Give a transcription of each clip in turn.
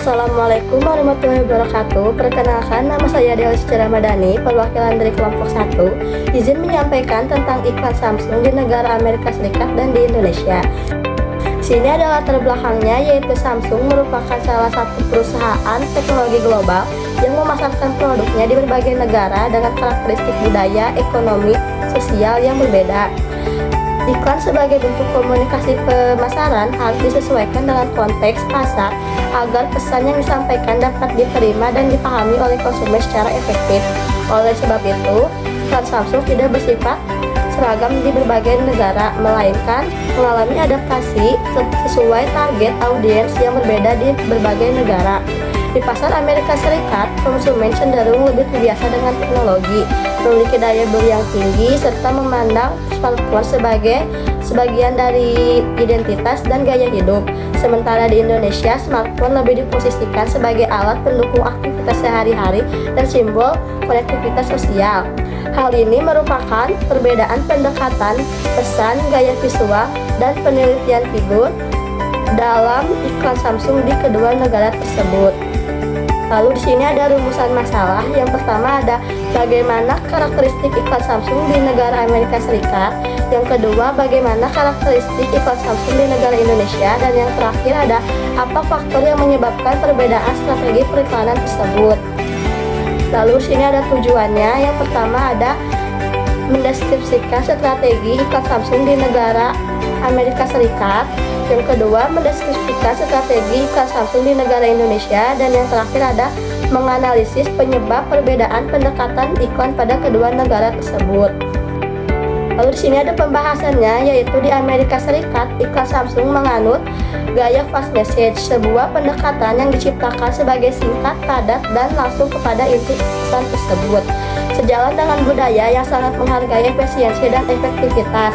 Assalamualaikum warahmatullahi wabarakatuh. Perkenalkan, nama saya Deli Secara Madani, perwakilan dari kelompok 1. Izin menyampaikan tentang iklan Samsung di negara Amerika Serikat dan di Indonesia. Sini adalah latar belakangnya, yaitu Samsung merupakan salah satu perusahaan teknologi global yang memasarkan produknya di berbagai negara dengan karakteristik budaya, ekonomi, sosial yang berbeda. Iklan sebagai bentuk komunikasi pemasaran harus disesuaikan dengan konteks pasar agar pesan yang disampaikan dapat diterima dan dipahami oleh konsumen secara efektif. Oleh sebab itu, iklan Samsung tidak bersifat seragam di berbagai negara, melainkan mengalami adaptasi sesuai target audiens yang berbeda di berbagai negara. Di pasar Amerika Serikat, konsumen cenderung lebih terbiasa dengan teknologi, memiliki daya beli yang tinggi, serta memandang smartphone sebagai sebagian dari identitas dan gaya hidup. Sementara di Indonesia, smartphone lebih diposisikan sebagai alat pendukung aktivitas sehari-hari dan simbol konektivitas sosial. Hal ini merupakan perbedaan pendekatan, pesan, gaya visual, dan penelitian figur dalam iklan Samsung di kedua negara tersebut. Lalu di sini ada rumusan masalah. Yang pertama ada bagaimana karakteristik iklan Samsung di negara Amerika Serikat. Yang kedua, bagaimana karakteristik iklan Samsung di negara Indonesia. Dan yang terakhir ada apa faktor yang menyebabkan perbedaan strategi periklanan tersebut. Lalu di sini ada tujuannya. Yang pertama ada mendeskripsikan strategi iklan Samsung di negara Amerika Serikat. Yang kedua, mendeskripsikan strategi iklan Samsung di negara Indonesia. Dan yang terakhir ada menganalisis penyebab perbedaan pendekatan iklan pada kedua negara tersebut. Lalu di sini ada pembahasannya, yaitu di Amerika Serikat, iklan Samsung menganut gaya fast message, sebuah pendekatan yang diciptakan sebagai singkat, padat, dan langsung kepada inti pesan tersebut. Sejalan dengan budaya yang sangat menghargai efisiensi dan efektivitas,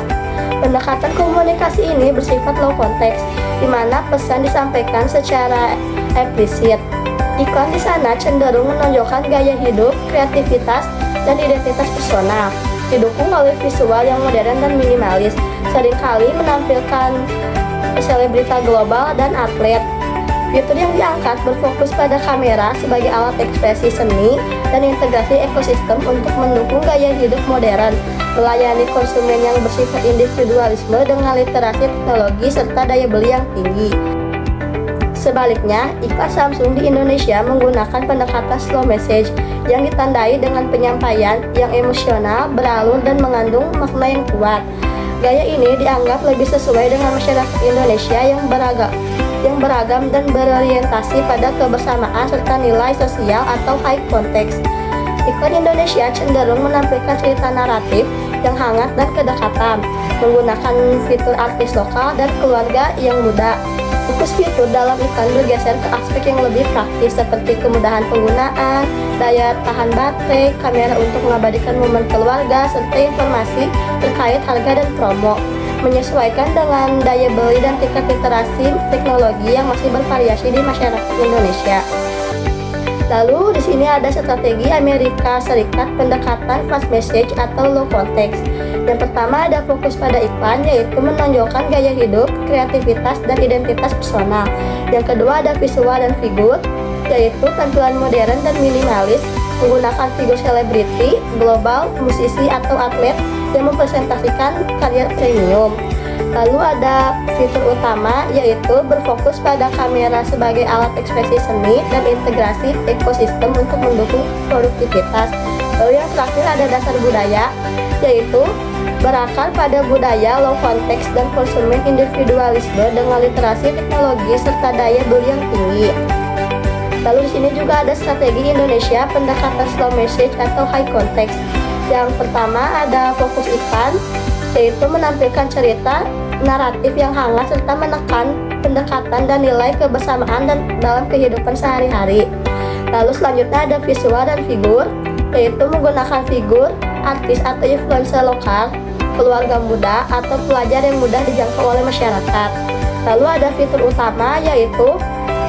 pendekatan komunikasi ini bersifat low context, di mana pesan disampaikan secara eksplisit. Iklan di sana cenderung menonjolkan gaya hidup, kreativitas, dan identitas personal, didukung oleh visual yang modern dan minimalis, seringkali menampilkan selebrita global dan atlet. Fitur yang diangkat berfokus pada kamera sebagai alat ekspresi seni dan integrasi ekosistem untuk mendukung gaya hidup modern, melayani konsumen yang bersifat individualisme dengan literasi teknologi serta daya beli yang tinggi. Sebaliknya, iklan Samsung di Indonesia menggunakan pendekatan slow message yang ditandai dengan penyampaian yang emosional, beralur, dan mengandung makna yang kuat. Gaya ini dianggap lebih sesuai dengan masyarakat Indonesia yang beragam dan berorientasi pada kebersamaan serta nilai sosial atau high context. Iklan Indonesia cenderung menampilkan cerita naratif yang hangat dan kedekatan, menggunakan fitur artis lokal dan keluarga yang muda. Fokus fitur dalam iklan bergeser ke aspek yang lebih praktis seperti kemudahan penggunaan, daya tahan baterai, kamera untuk mengabadikan momen keluarga, serta informasi terkait harga dan promo, menyesuaikan dengan daya beli dan tingkat literasi teknologi yang masih bervariasi di masyarakat Indonesia. Lalu di sini ada strategi Amerika Serikat pendekatan fast message atau low context. Yang pertama ada fokus pada iklan, yaitu menonjolkan gaya hidup, kreativitas, dan identitas personal. Yang kedua ada visual dan figur, yaitu tampilan modern dan minimalis, menggunakan figur selebriti, global, musisi, atau atlet yang mempresentasikan karya premium. Lalu ada fitur utama, yaitu berfokus pada kamera sebagai alat ekspresi seni dan integrasi ekosistem untuk mendukung produktivitas. Lalu yang terakhir ada dasar budaya, yaitu berakar pada budaya low context dan konsumen individualisme dengan literasi teknologi serta daya beli yang tinggi. Lalu di sini juga ada strategi Indonesia pendekatan slow message atau high context. Yang pertama ada fokus iklan, yaitu menampilkan cerita naratif yang hangat serta menekan pendekatan dan nilai kebersamaan dan dalam kehidupan sehari-hari. Lalu selanjutnya ada visual dan figur, yaitu menggunakan figur artis atau influencer lokal, keluarga muda, atau pelajar yang mudah dijangkau oleh masyarakat. Lalu ada fitur utama, yaitu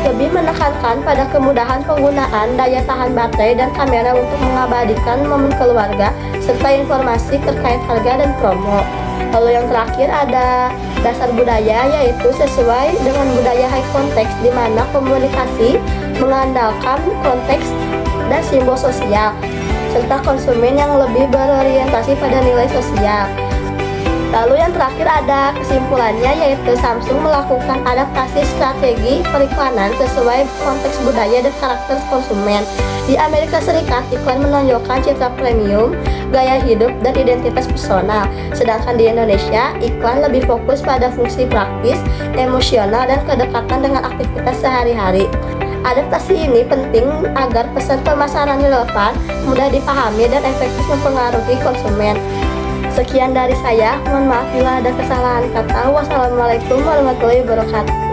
lebih menekankan pada kemudahan penggunaan, daya tahan baterai, dan kamera untuk mengabadikan momen keluarga, serta informasi terkait harga dan promo. Lalu yang terakhir ada dasar budaya, yaitu sesuai dengan budaya high context, di mana komunikasi mengandalkan konteks dan simbol sosial, serta konsumen yang lebih berorientasi pada nilai sosial. Lalu yang terakhir ada kesimpulannya, yaitu Samsung melakukan adaptasi strategi periklanan sesuai konteks budaya dan karakter konsumen. Di Amerika Serikat, iklan menonjolkan citra premium, gaya hidup, dan identitas personal. Sedangkan di Indonesia, iklan lebih fokus pada fungsi praktis, emosional, dan kedekatan dengan aktivitas sehari-hari. Adaptasi ini penting agar pesan pemasaran relevan, mudah dipahami, dan efektif mempengaruhi konsumen. Sekian dari saya, mohon maaf bila ada kesalahan kata. Wassalamualaikum warahmatullahi wabarakatuh.